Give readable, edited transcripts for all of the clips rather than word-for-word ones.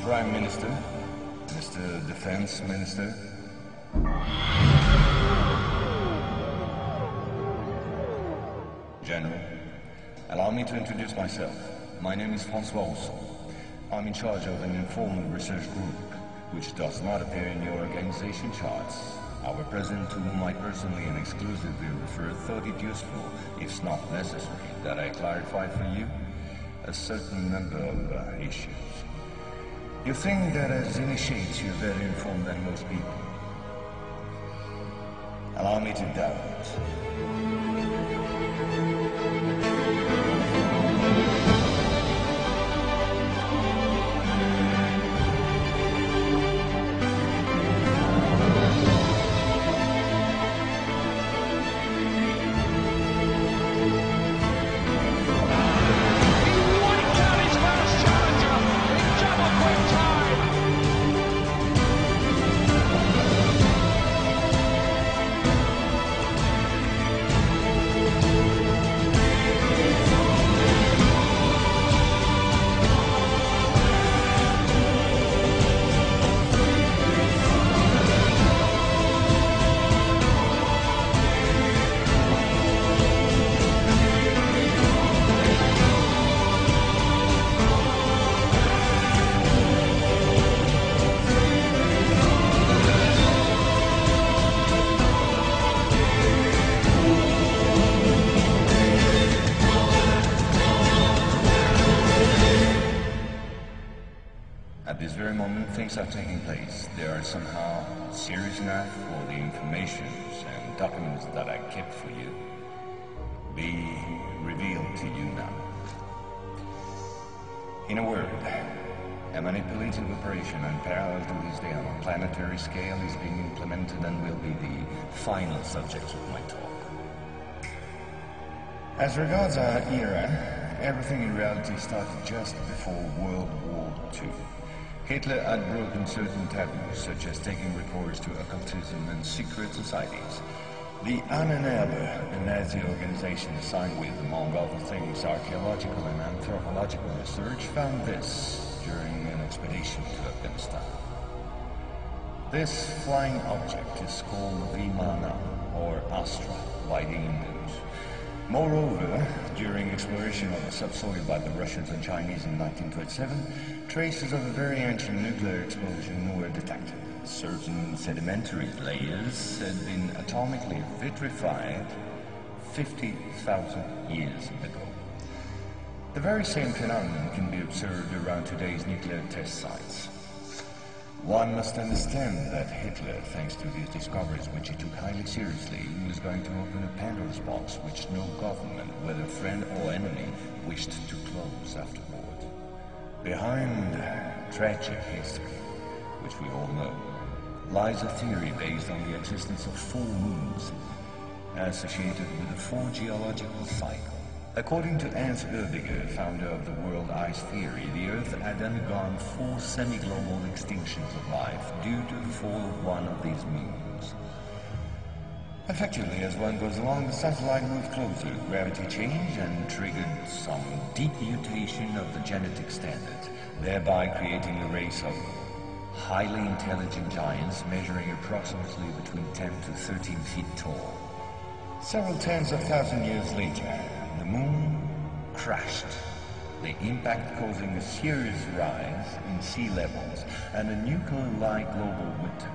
Prime Minister, Mr. Defense Minister. General, allow me to introduce myself. My name is François Rousseau. I'm in charge of an informal research group, which does not appear in your organization charts. Our president, to whom I personally and exclusively refer, thought it useful, if not necessary, that I clarify for you a certain number of issues. You think that as initiates you're better informed than most people. Allow me to doubt. At this very moment, things are taking place. They are somehow serious enough for the informations and documents that I kept for you be revealed to you now. In a word, a manipulative operation unparalleled to this day on a planetary scale is being implemented and will be the final subject of my talk. As regards our era, everything in reality started just before World War II. Hitler had broken certain taboos, such as taking recourse to occultism and secret societies. The Ahnenerbe, a Nazi organization assigned with, among other things, archaeological and anthropological research, found this during an expedition to Afghanistan. This flying object is called Vimana, or Astra, by the Hindus. Moreover, during exploration of the subsoil by the Russians and Chinese in 1927, traces of a very ancient nuclear explosion were detected. Certain sedimentary layers had been atomically vitrified 50,000 years ago. The very same phenomenon can be observed around today's nuclear test sites. One must understand that Hitler, thanks to these discoveries which he took highly seriously, was going to open a Pandora's box which no government, whether friend or enemy, wished to close afterward. Behind tragic history, which we all know, lies a theory based on the existence of 4 moons associated with the 4 geological cycle. According to Hans Oerbiger, founder of the world ice theory, the Earth had undergone 4 semi-global extinctions of life due to the fall of one of these moons. Effectively, as one goes along, the satellite moved closer, gravity changed and triggered some deep mutation of the genetic standard, thereby creating a race of highly intelligent giants measuring approximately between 10 to 13 feet tall. Several tens of thousands years later, the moon crashed, the impact causing a serious rise in sea levels and a nuclear-like global winter.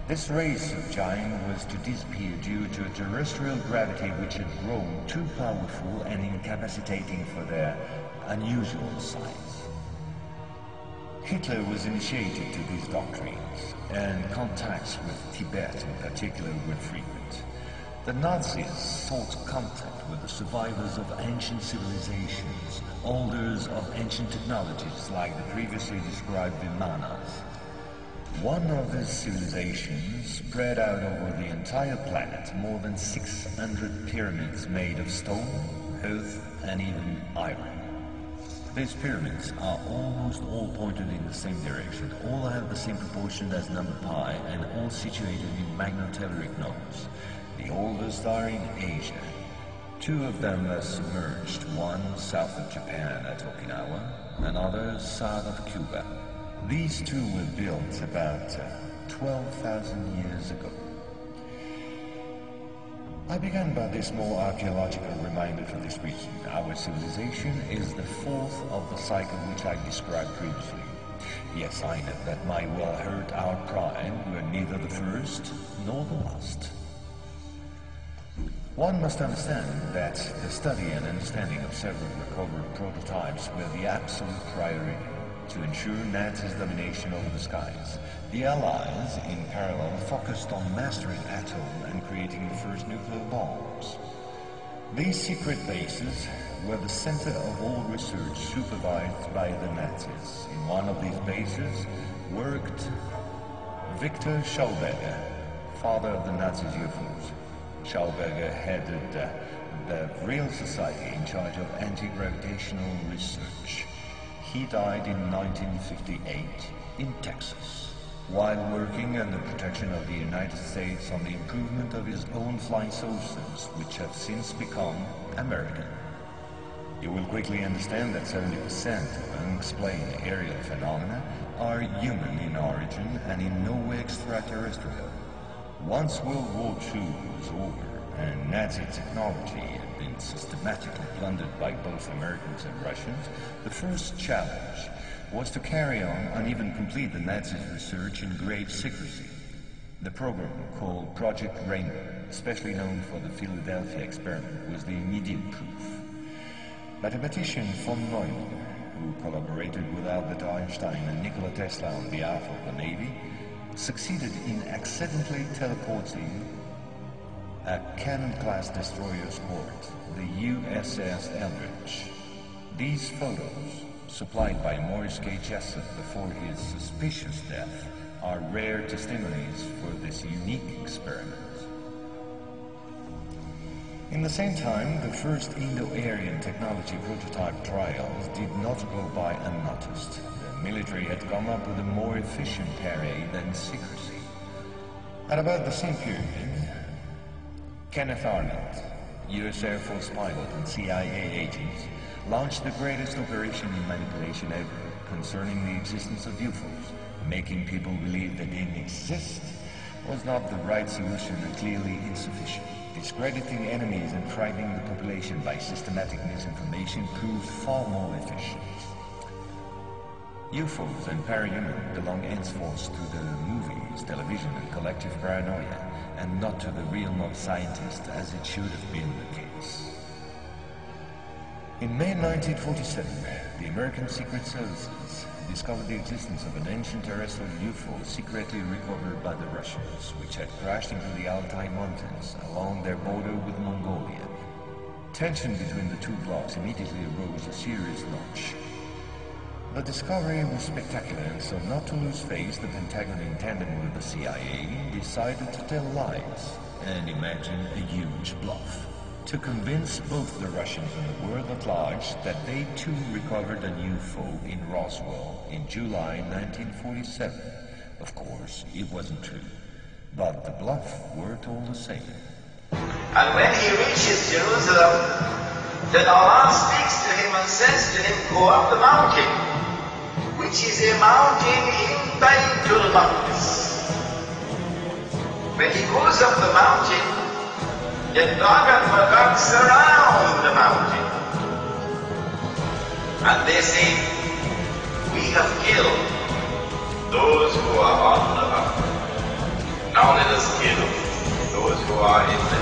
This race of giants was to disappear due to a terrestrial gravity which had grown too powerful and incapacitating for their unusual size. Hitler was initiated to these doctrines, and contacts with Tibet in particular were frequent. The Nazis sought contact with the survivors of ancient civilizations, holders of ancient technologies like the previously described Vimanas. One of these civilizations spread out over the entire planet more than 600 pyramids made of stone, earth, and even iron. These pyramids are almost all pointed in the same direction, all have the same proportion as number pi, and all situated in magnetotelluric nodes. The oldest are in Asia. 2 of them are submerged, one south of Japan at Okinawa, another south of Cuba. These two were built about 12,000 years ago. I began by this more archaeological reminder for this reason. Our civilization is the fourth of the cycle which I described previously. Yes, I know that might well hurt our pride. We're neither the first nor the last. One must understand that the study and understanding of several recovered prototypes were the absolute priority to ensure Nazis' domination over the skies. The Allies, in parallel, focused on mastering atoll and creating the first nuclear bombs. These secret bases were the center of all research supervised by the Nazis. In one of these bases worked Victor Schauberger, father of the Nazis' UFOs. Schauberger headed the Real Society in charge of anti-gravitational research. He died in 1958 in Texas, while working under protection of the United States on the improvement of his own flying saucers, which have since become American. You will quickly understand that 70% of unexplained aerial phenomena are human in origin and in no way extraterrestrial. Once World War II was over and Nazi technology had been systematically plundered by both Americans and Russians, the first challenge was to carry on and even complete the Nazis' research in great secrecy. The program, called Project Rainbow, especially known for the Philadelphia experiment, was the immediate proof. Mathematician von Neumann, who collaborated with Albert Einstein and Nikola Tesla on behalf of the Navy, succeeded in accidentally teleporting a Cannon-class destroyer escort, the USS Eldridge. These photos, supplied by Morris K. Jessup before his suspicious death, are rare testimonies for this unique experiment. In the same time, the first Indo-Aryan technology prototype trials did not go by unnoticed. The military had come up with a more efficient array than secrecy. At about the same period, Kenneth Arnold, U.S. Air Force pilot and CIA agent, launched the greatest operation in manipulation ever concerning the existence of UFOs. Making people believe they didn't exist was not the right solution and clearly insufficient. Discrediting enemies and frightening the population by systematic misinformation proved far more efficient. UFOs and parahuman belong henceforth to the movies, television, and collective paranoia, and not to the realm of scientists as it should have been the case. In May 1947, the American Secret Services discovered the existence of an ancient terrestrial UFO secretly recovered by the Russians, which had crashed into the Altai Mountains along their border with Mongolia. Tension between the two blocs immediately arose a serious notch. The discovery was spectacular, and so not to lose face, the Pentagon, in tandem with the CIA, decided to tell lies and imagine a huge bluff to convince both the Russians and the world at large that they too recovered a UFO in Roswell in July 1947. Of course, it wasn't true, but the bluff worked all the same. And when he reaches Jerusalem, then Allah speaks to him and says to him, go up the mountain, which is a mountain in Baitul Maqdis. When he goes up the mountain, the Gog and Magog surround the mountain. And they say, we have killed those who are on the mountain. Now let us kill those who are in the